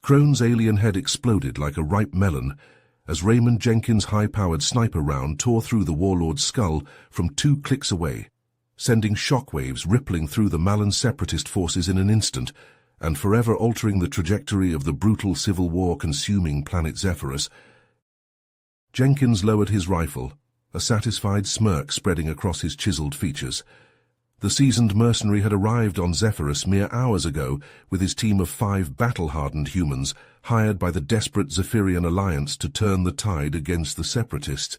Crone's alien head exploded like a ripe melon as Raymond Jenkins' high-powered sniper round tore through the warlord's skull from 2 clicks away, sending shockwaves rippling through the Malan separatist forces in an instant and forever altering the trajectory of the brutal civil war consuming planet Zephyrus. Jenkins lowered his rifle, a satisfied smirk spreading across his chiseled features. The seasoned mercenary had arrived on Zephyrus mere hours ago with his team of 5 battle-hardened humans hired by the desperate Zephyrian alliance to turn the tide against the separatists.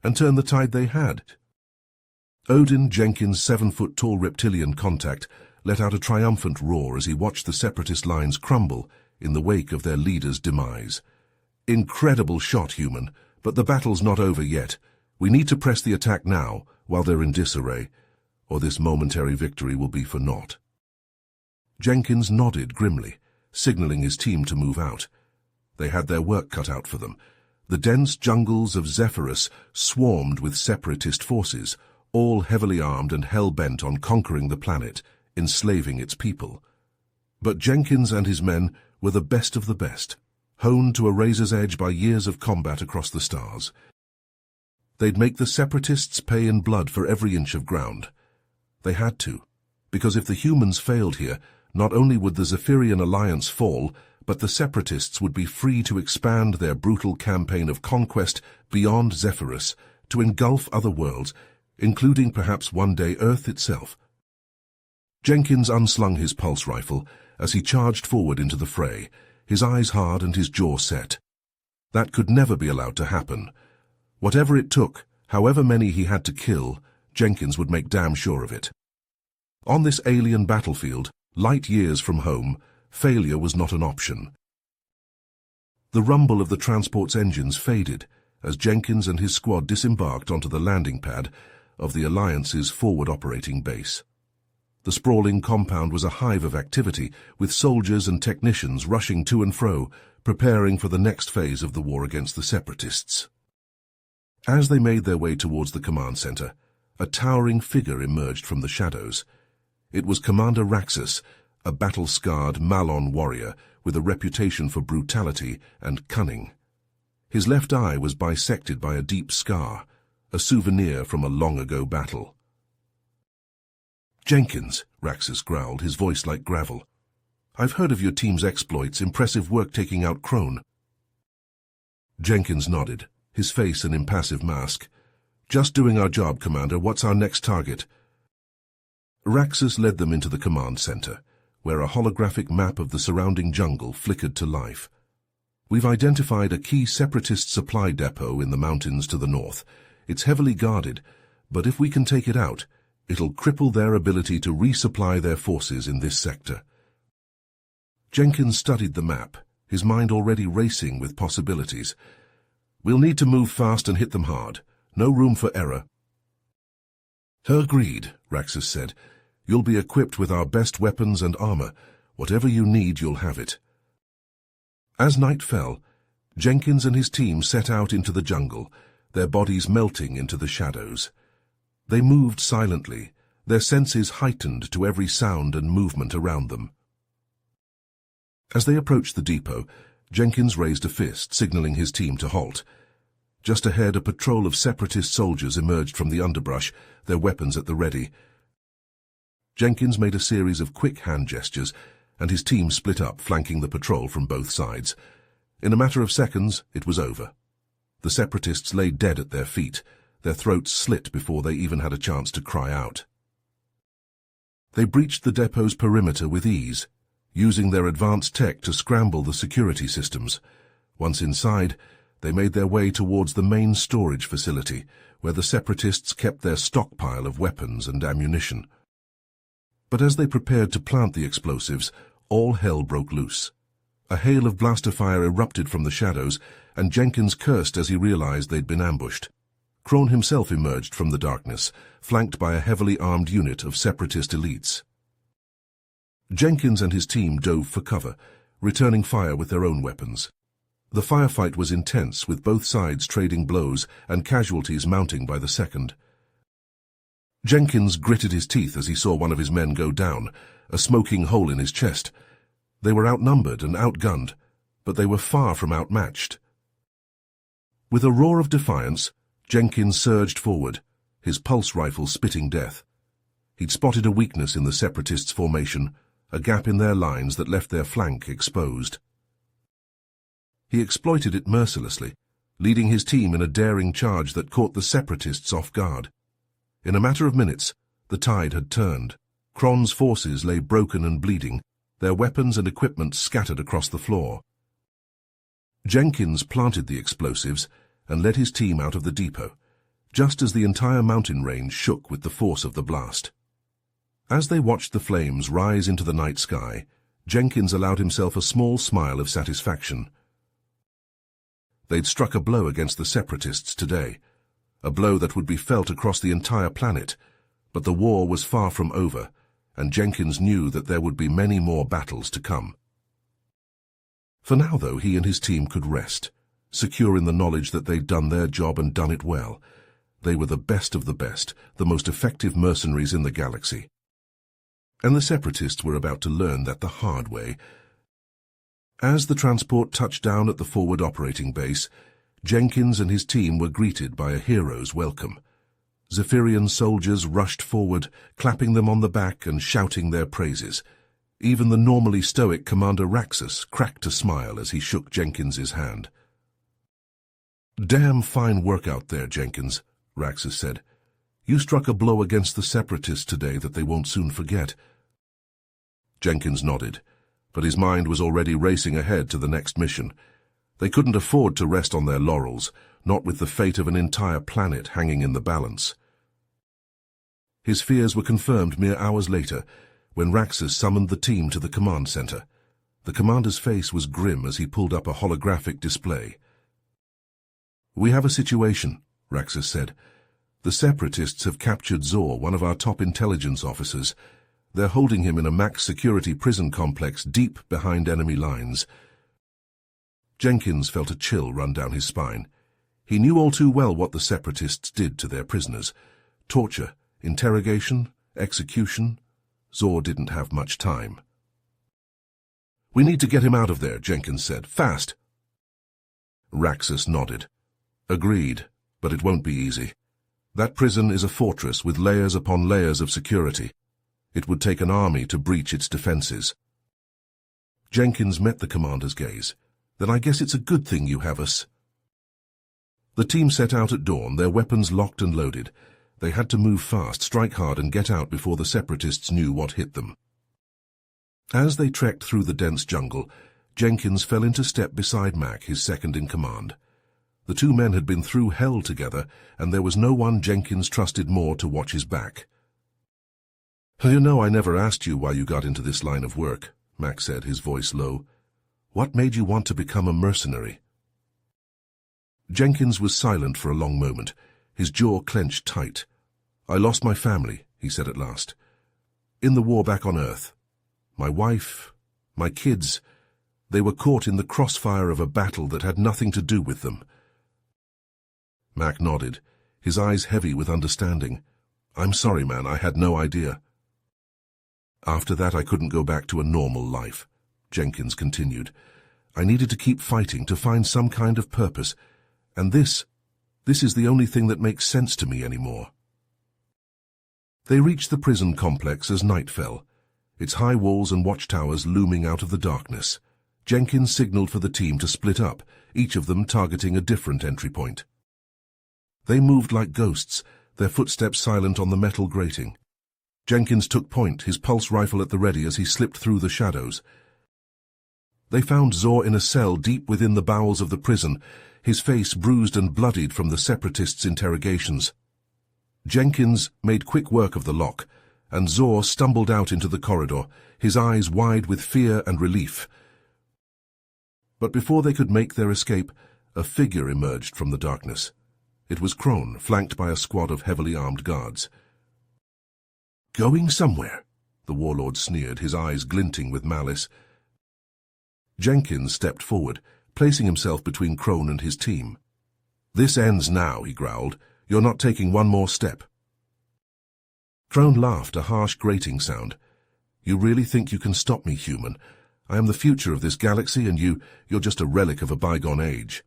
And turn the tide they had. Odin, Jenkins' 7-foot-tall reptilian contact, let out a triumphant roar as he watched the separatist lines crumble in the wake of their leader's demise. Incredible shot, human, but the battle's not over yet. We need to press the attack now, while they're in disarray, or this momentary victory will be for naught. Jenkins nodded grimly, signaling his team to move out. They had their work cut out for them. The dense jungles of Zephyrus swarmed with separatist forces, all heavily armed and hell-bent on conquering the planet, enslaving its people. But Jenkins and his men were the best of the best, honed to a razor's edge by years of combat across the stars. They'd make the separatists pay in blood for every inch of ground. They had to, because if the humans failed here, not only would the Zephyrian alliance fall, but the separatists would be free to expand their brutal campaign of conquest beyond Zephyrus to engulf other worlds, including perhaps one day Earth itself. Jenkins unslung his pulse rifle as he charged forward into the fray, his eyes hard and his jaw set. That could never be allowed to happen. Whatever it took, however many he had to kill, Jenkins would make damn sure of it. On this alien battlefield, light years from home, failure was not an option. The rumble of the transport's engines faded as Jenkins and his squad disembarked onto the landing pad of the Alliance's forward operating base. The sprawling compound was a hive of activity, with soldiers and technicians rushing to and fro, preparing for the next phase of the war against the separatists. As they made their way towards the command center, a towering figure emerged from the shadows. It was Commander Raxus, a battle-scarred Malon warrior with a reputation for brutality and cunning. His left eye was bisected by a deep scar, a souvenir from a long-ago battle. "Jenkins," Raxus growled, his voice like gravel. "I've heard of your team's exploits, impressive work taking out Crone." Jenkins nodded, his face an impassive mask. "Just doing our job, Commander. What's our next target?" Raxus led them into the command center, where a holographic map of the surrounding jungle flickered to life. "We've identified a key separatist supply depot in the mountains to the north. It's heavily guarded, but if we can take it out, it'll cripple their ability to resupply their forces in this sector." Jenkins studied the map, his mind already racing with possibilities. "We'll need to move fast and hit them hard. No room for error." "Agreed," Raxus said. "You'll be equipped with our best weapons and armor. Whatever you need, you'll have it." As night fell, Jenkins and his team set out into the jungle, their bodies melting into the shadows. They moved silently, their senses heightened to every sound and movement around them. As they approached the depot, Jenkins raised a fist, signaling his team to halt. Just ahead, a patrol of separatist soldiers emerged from the underbrush, their weapons at the ready. Jenkins made a series of quick hand gestures, and his team split up, flanking the patrol from both sides. In a matter of seconds, it was over. The separatists lay dead at their feet, their throats slit before they even had a chance to cry out. They breached the depot's perimeter with ease, using their advanced tech to scramble the security systems. Once inside, they made their way towards the main storage facility, where the separatists kept their stockpile of weapons and ammunition. But as they prepared to plant the explosives, all hell broke loose. A hail of blaster fire erupted from the shadows, and Jenkins cursed as he realized they'd been ambushed. Crone himself emerged from the darkness, flanked by a heavily armed unit of separatist elites. Jenkins and his team dove for cover, returning fire with their own weapons. The firefight was intense, with both sides trading blows and casualties mounting by the second. Jenkins gritted his teeth as he saw one of his men go down, a smoking hole in his chest. They were outnumbered and outgunned, but they were far from outmatched. With a roar of defiance, Jenkins surged forward, his pulse rifle spitting death. He'd spotted a weakness in the Separatists' formation, a gap in their lines that left their flank exposed. He exploited it mercilessly, leading his team in a daring charge that caught the Separatists off guard. In a matter of minutes, the tide had turned. Kron's forces lay broken and bleeding, their weapons and equipment scattered across the floor. Jenkins planted the explosives and led his team out of the depot, just as the entire mountain range shook with the force of the blast. As they watched the flames rise into the night sky, Jenkins allowed himself a small smile of satisfaction. They'd struck a blow against the Separatists today, a blow that would be felt across the entire planet, but the war was far from over, and Jenkins knew that there would be many more battles to come. For now, though, he and his team could rest, secure in the knowledge that they'd done their job and done it well. They were the best of the best, the most effective mercenaries in the galaxy. And the Separatists were about to learn that the hard way. As the transport touched down at the forward operating base, Jenkins and his team were greeted by a hero's welcome. Zephyrian soldiers rushed forward, clapping them on the back and shouting their praises. Even the normally stoic Commander Raxus cracked a smile as he shook Jenkins's hand. "Damn fine work out there, Jenkins," Raxus said. "You struck a blow against the Separatists today that they won't soon forget." Jenkins nodded, but his mind was already racing ahead to the next mission. They couldn't afford to rest on their laurels, not with the fate of an entire planet hanging in the balance. His fears were confirmed mere hours later, when Raxus summoned the team to the command center. The commander's face was grim as he pulled up a holographic display. "We have a situation," Raxus said. "The Separatists have captured Zor, one of our top intelligence officers. They're holding him in a max security prison complex deep behind enemy lines." Jenkins felt a chill run down his spine. He knew all too well what the Separatists did to their prisoners. Torture, interrogation, execution. Zor didn't have much time. "We need to get him out of there," Jenkins said. "Fast." Raxus nodded. "Agreed, but it won't be easy. That prison is a fortress with layers upon layers of security. It would take an army to breach its defenses." Jenkins met the commander's gaze. "Then I guess it's a good thing you have us." The team set out at dawn, their weapons locked and loaded. They had to move fast, strike hard, and get out before the Separatists knew what hit them. As they trekked through the dense jungle, Jenkins fell into step beside Mac, his second-in-command. The two men had been through hell together, and there was no one Jenkins trusted more to watch his back. "You know, I never asked you why you got into this line of work," Mac said, his voice low. "What made you want to become a mercenary?" Jenkins was silent for a long moment, his jaw clenched tight. "I lost my family," he said at last. "In the war back on Earth. My wife, my kids, they were caught in the crossfire of a battle that had nothing to do with them." Mac nodded, his eyes heavy with understanding. "I'm sorry, man, I had no idea." "After that, I couldn't go back to a normal life," Jenkins continued. "I needed to keep fighting, to find some kind of purpose, and this is the only thing that makes sense to me anymore." They reached the prison complex as night fell, its high walls and watchtowers looming out of the darkness. Jenkins signaled for the team to split up, each of them targeting a different entry point. They moved like ghosts, their footsteps silent on the metal grating. Jenkins took point, his pulse rifle at the ready as he slipped through the shadows. They found Zor in a cell deep within the bowels of the prison, his face bruised and bloodied from the Separatists' interrogations. Jenkins made quick work of the lock, and Zor stumbled out into the corridor, his eyes wide with fear and relief. But before they could make their escape, a figure emerged from the darkness. It was Kron, flanked by a squad of heavily armed guards. "Going somewhere?" the warlord sneered, his eyes glinting with malice. Jenkins stepped forward, placing himself between Kron and his team. "This ends now," he growled. "You're not taking one more step." Kron laughed, a harsh grating sound. "You really think you can stop me, human? I am the future of this galaxy, and you're just a relic of a bygone age."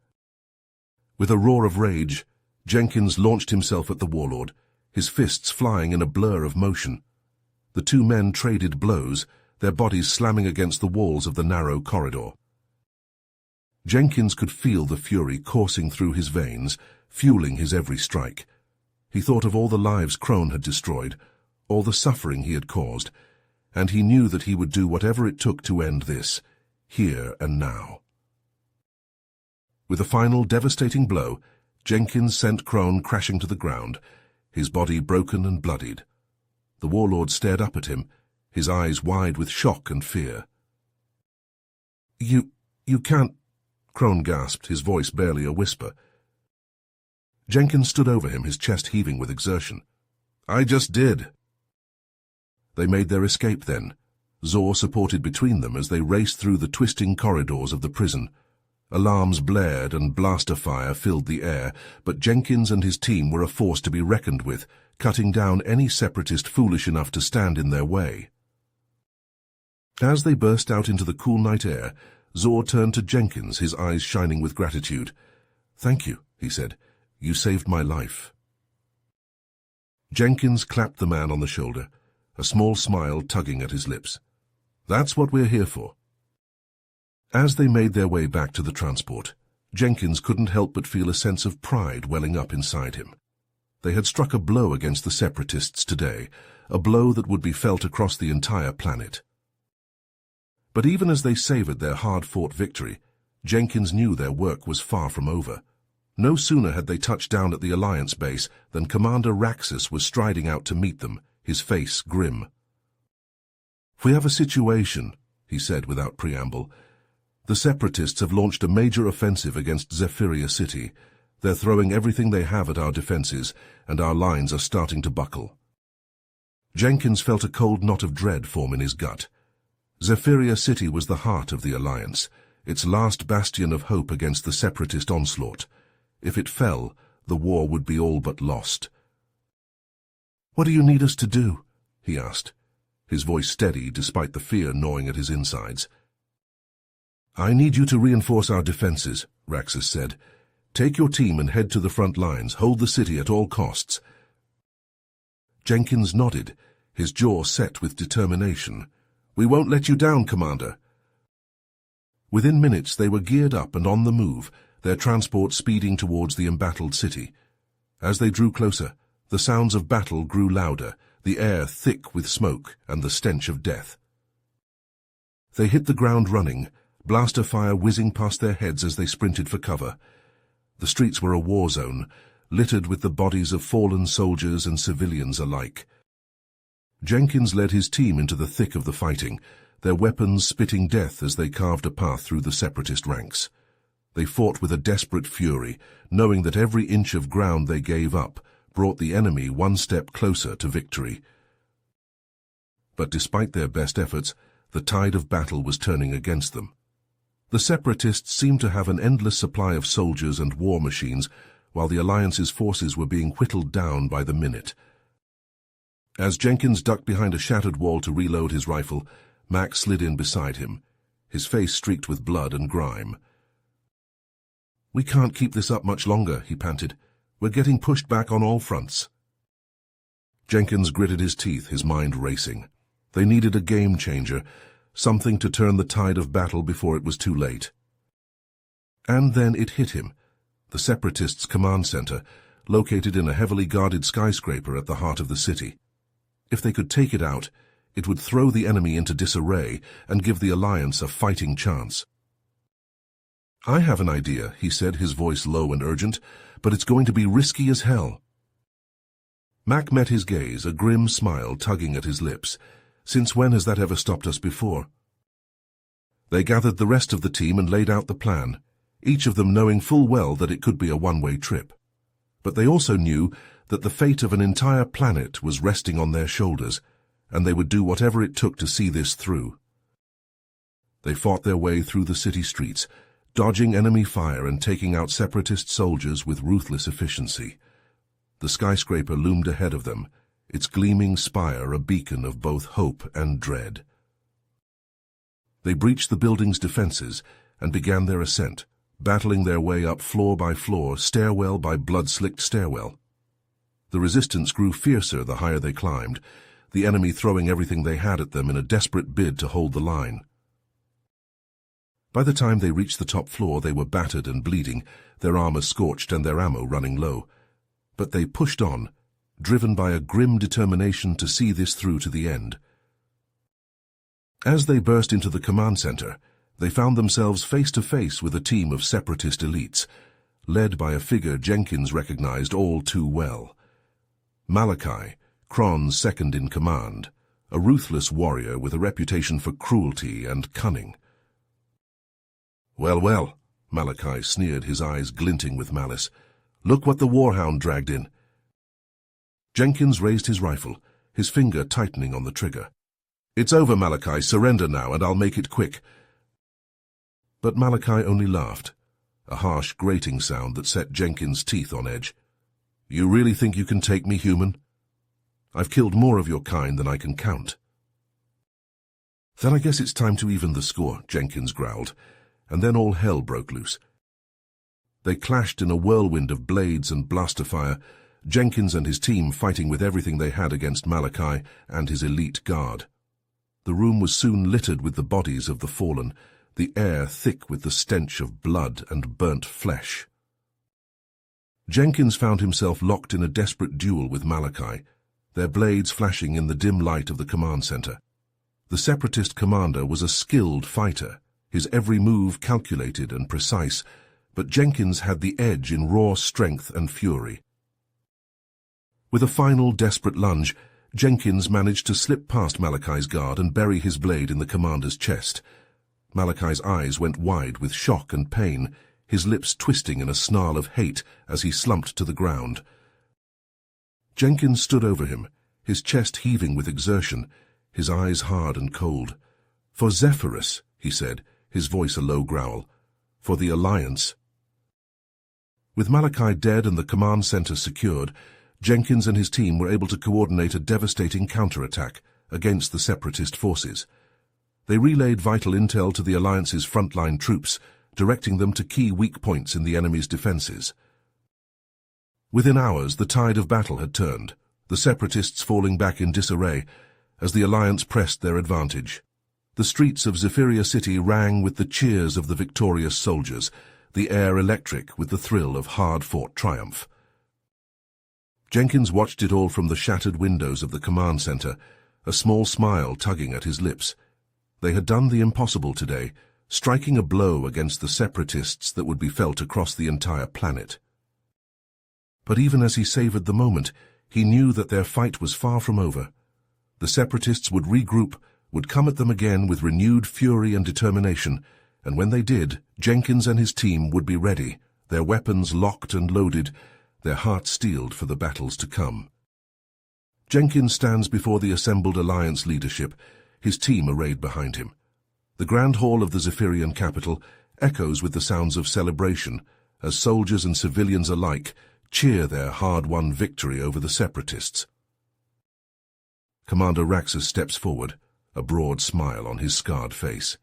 With a roar of rage, Jenkins launched himself at the warlord, his fists flying in a blur of motion. The two men traded blows, their bodies slamming against the walls of the narrow corridor. Jenkins could feel the fury coursing through his veins, fueling his every strike. He thought of all the lives Crone had destroyed, all the suffering he had caused, and he knew that he would do whatever it took to end this, here and now. With a final devastating blow, Jenkins sent Crone crashing to the ground, his body broken and bloodied. The warlord stared up at him, his eyes wide with shock and fear. You can't," Crone gasped, his voice barely a whisper. Jenkins stood over him, his chest heaving with exertion. "I just did." They made their escape then, Zor supported between them as they raced through the twisting corridors of the prison. Alarms blared and blaster fire filled the air, but Jenkins and his team were a force to be reckoned with, cutting down any separatist foolish enough to stand in their way. As they burst out into the cool night air, Zor turned to Jenkins, his eyes shining with gratitude. "Thank you," he said. "You saved my life." Jenkins clapped the man on the shoulder, a small smile tugging at his lips. "That's what we're here for." As they made their way back to the transport, Jenkins couldn't help but feel a sense of pride welling up inside him. They had struck a blow against the separatists today, a blow that would be felt across the entire planet. But even as they savored their hard-fought victory, Jenkins knew their work was far from over. No sooner had they touched down at the Alliance base than Commander Raxus was striding out to meet them, his face grim. "We have a situation," he said without preamble. "The Separatists have launched a major offensive against Zephyria City. They're throwing everything they have at our defenses, and our lines are starting to buckle." Jenkins felt a cold knot of dread form in his gut. Zephyria City was the heart of the Alliance, its last bastion of hope against the Separatist onslaught. If it fell, the war would be all but lost. "What do you need us to do?" he asked, his voice steady despite the fear gnawing at his insides. "I need you to reinforce our defenses," Raxus said. "Take your team and head to the front lines. Hold the city at all costs." Jenkins nodded, his jaw set with determination. "We won't let you down, Commander." Within minutes they were geared up and on the move, their transport speeding towards the embattled city. As they drew closer, the sounds of battle grew louder, the air thick with smoke and the stench of death. They hit the ground running, blaster fire whizzing past their heads as they sprinted for cover. The streets were a war zone, littered with the bodies of fallen soldiers and civilians alike. Jenkins led his team into the thick of the fighting, their weapons spitting death as they carved a path through the separatist ranks. They fought with a desperate fury, knowing that every inch of ground they gave up brought the enemy one step closer to victory. But despite their best efforts, the tide of battle was turning against them. The separatists seemed to have an endless supply of soldiers and war machines, while the Alliance's forces were being whittled down by the minute. As Jenkins ducked behind a shattered wall to reload his rifle, Mac slid in beside him, his face streaked with blood and grime. "We can't keep this up much longer," he panted. "We're getting pushed back on all fronts." Jenkins gritted his teeth, his mind racing. They needed a game-changer, something to turn the tide of battle before it was too late. And then it hit him. The Separatists' command center, located in a heavily guarded skyscraper at the heart of the city. If they could take it out, it would throw the enemy into disarray and give the Alliance a fighting chance. "I have an idea," he said, his voice low and urgent, "but it's going to be risky as hell." Mac met his gaze, a grim smile tugging at his lips. "Since when has that ever stopped us before?" They gathered the rest of the team and laid out the plan, each of them knowing full well that it could be a one-way trip. But they also knew that the fate of an entire planet was resting on their shoulders, and they would do whatever it took to see this through. They fought their way through the city streets, dodging enemy fire and taking out separatist soldiers with ruthless efficiency. The skyscraper loomed ahead of them, its gleaming spire a beacon of both hope and dread. They breached the building's defenses and began their ascent, battling their way up floor by floor, stairwell by blood-slicked stairwell. The resistance grew fiercer the higher they climbed, the enemy throwing everything they had at them in a desperate bid to hold the line. By the time they reached the top floor, they were battered and bleeding, their armor scorched and their ammo running low. But they pushed on, driven by a grim determination to see this through to the end. As they burst into the command center, they found themselves face to face with a team of separatist elites, led by a figure Jenkins recognized all too well. Malachi, Cron's second in command, a ruthless warrior with a reputation for cruelty and cunning. "Well, well," Malachi sneered, his eyes glinting with malice. "Look what the warhound dragged in." Jenkins raised his rifle, his finger tightening on the trigger. "It's over, Malachi. Surrender now, and I'll make it quick." But Malachi only laughed, a harsh, grating sound that set Jenkins' teeth on edge. "You really think you can take me, human? I've killed more of your kind than I can count." "Then I guess it's time to even the score," Jenkins growled, and then all hell broke loose. They clashed in a whirlwind of blades and blaster fire, Jenkins and his team fighting with everything they had against Malachi and his elite guard. The room was soon littered with the bodies of the fallen, the air thick with the stench of blood and burnt flesh. Jenkins found himself locked in a desperate duel with Malachi, their blades flashing in the dim light of the command center. The separatist commander was a skilled fighter, his every move calculated and precise, but Jenkins had the edge in raw strength and fury. With a final desperate lunge, Jenkins managed to slip past Malachi's guard and bury his blade in the commander's chest. Malachi's eyes went wide with shock and pain, his lips twisting in a snarl of hate as he slumped to the ground. Jenkins stood over him, his chest heaving with exertion, his eyes hard and cold. "For Zephyrus," he said, his voice a low growl. "For the Alliance." With Malachi dead and the command center secured, Jenkins and his team were able to coordinate a devastating counterattack against the separatist forces. They relayed vital intel to the Alliance's frontline troops, directing them to key weak points in the enemy's defenses. Within hours, the tide of battle had turned, the separatists falling back in disarray as the Alliance pressed their advantage. The streets of Zephyria City rang with the cheers of the victorious soldiers, the air electric with the thrill of hard-fought triumph. Jenkins watched it all from the shattered windows of the command center, a small smile tugging at his lips. They had done the impossible today, striking a blow against the separatists that would be felt across the entire planet. But even as he savored the moment, he knew that their fight was far from over. The separatists would regroup, would come at them again with renewed fury and determination, and when they did, Jenkins and his team would be ready, their weapons locked and loaded, their hearts steeled for the battles to come. Jenkins stands before the assembled Alliance leadership, his team arrayed behind him. The grand hall of the Zephyrian capital echoes with the sounds of celebration, as soldiers and civilians alike cheer their hard-won victory over the separatists. Commander Raxus steps forward, a broad smile on his scarred face.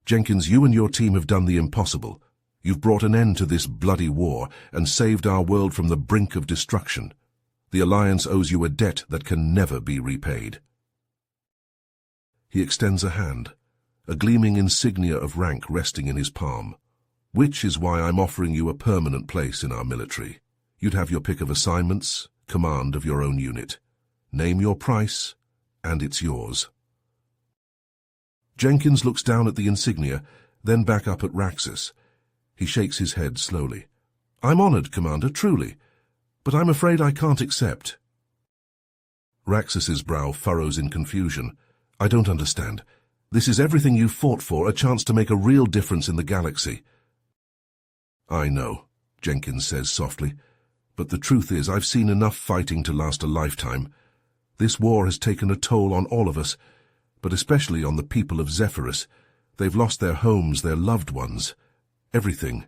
"Jenkins, you and your team have done the impossible. You've brought an end to this bloody war and saved our world from the brink of destruction. The Alliance owes you a debt that can never be repaid." He extends a hand, a gleaming insignia of rank resting in his palm. "Which is why I'm offering you a permanent place in our military. You'd have your pick of assignments, command of your own unit. Name your price, and it's yours." Jenkins looks down at the insignia, then back up at Raxus. He shakes his head slowly. "I'm honored, Commander, truly, but I'm afraid I can't accept." Raxus's brow furrows in confusion. "I don't understand. This is everything you fought for, a chance to make a real difference in the galaxy." "I know," Jenkins says softly, "but the truth is I've seen enough fighting to last a lifetime. This war has taken a toll on all of us, but especially on the people of Zephyrus. They've lost their homes, their loved ones, everything."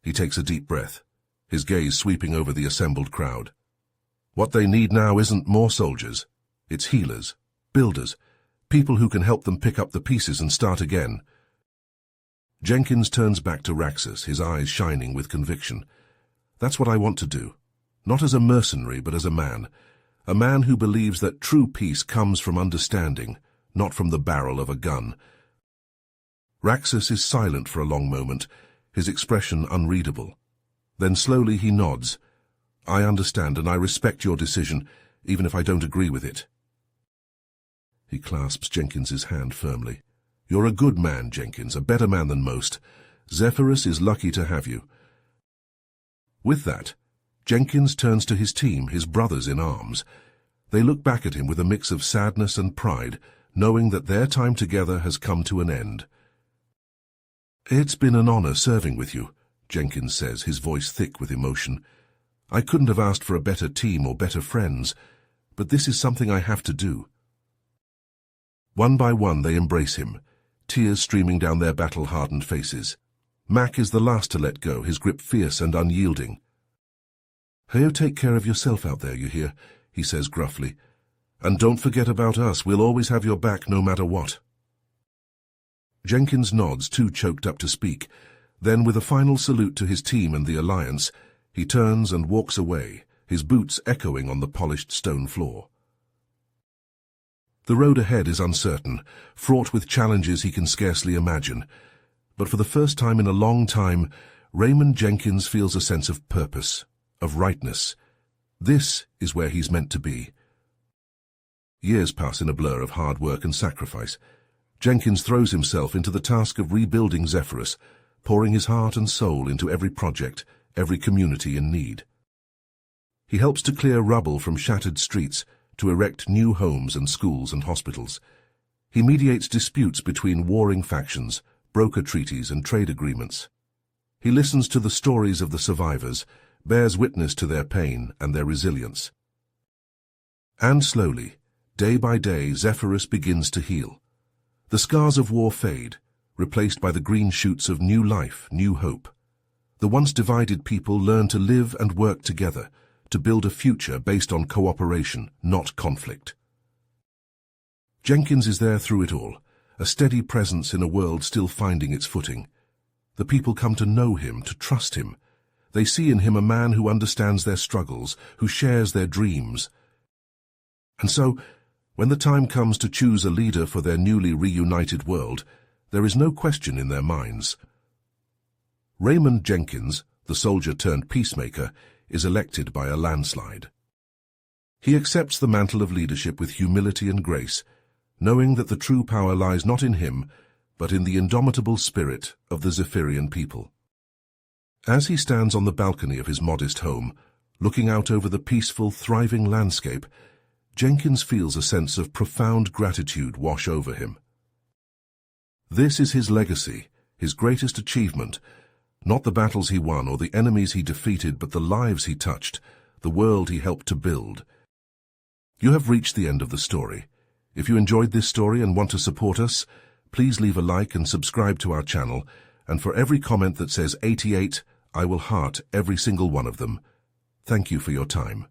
He takes a deep breath, his gaze sweeping over the assembled crowd. "What they need now isn't more soldiers. It's healers, builders, People who can help them pick up the pieces and start again. Jenkins turns back to Raxus, his eyes shining with conviction. That's what I want to do. Not as a mercenary, but as a man. A man who believes that true peace comes from understanding, not from the barrel of a gun. Raxus is silent for a long moment, his expression unreadable. Then slowly he nods. I understand and I respect your decision, even if I don't agree with it. He clasps Jenkins's hand firmly. You're a good man, Jenkins, a better man than most. Zephyrus is lucky to have you. With that, Jenkins turns to his team, his brothers in arms. They look back at him with a mix of sadness and pride, knowing that their time together has come to an end. It's been an honor serving with you, Jenkins says, his voice thick with emotion. I couldn't have asked for a better team or better friends, but this is something I have to do. One by one they embrace him, tears streaming down their battle-hardened faces. Mac is the last to let go, his grip fierce and unyielding. Hey, take care of yourself out there, you hear, he says gruffly. And don't forget about us, we'll always have your back no matter what. Jenkins nods, too choked up to speak. Then, with a final salute to his team and the Alliance, he turns and walks away, his boots echoing on the polished stone floor. The road ahead is uncertain, fraught with challenges he can scarcely imagine. But for the first time in a long time, Raymond Jenkins feels a sense of purpose, of rightness. This is where he's meant to be. Years pass in a blur of hard work and sacrifice. Jenkins throws himself into the task of rebuilding Zephyrus, pouring his heart and soul into every project, every community in need. He helps to clear rubble from shattered streets, to erect new homes and schools and hospitals. He mediates disputes between warring factions, broker treaties and trade agreements. He listens to the stories of the survivors, bears witness to their pain and their resilience. And slowly, day by day, Zephyrus begins to heal. The scars of war fade, replaced by the green shoots of new life, new hope. The once divided people learn to live and work together, to build a future based on cooperation, not conflict. Jenkins is there through it all, a steady presence in a world still finding its footing. The people come to know him, to trust him. They see in him a man who understands their struggles, who shares their dreams. And so, when the time comes to choose a leader for their newly reunited world, there is no question in their minds. Raymond Jenkins, the soldier turned peacemaker, is elected by a landslide. He accepts the mantle of leadership with humility and grace, knowing that the true power lies not in him, but in the indomitable spirit of the Zephyrian people. As he stands on the balcony of his modest home, looking out over the peaceful, thriving landscape, Jenkins feels a sense of profound gratitude wash over him. This is his legacy, his greatest achievement, not the battles he won or the enemies he defeated, but the lives he touched, the world he helped to build. You have reached the end of the story. If you enjoyed this story and want to support us, please leave a like and subscribe to our channel, and for every comment that says 88, I will heart every single one of them. Thank you for your time.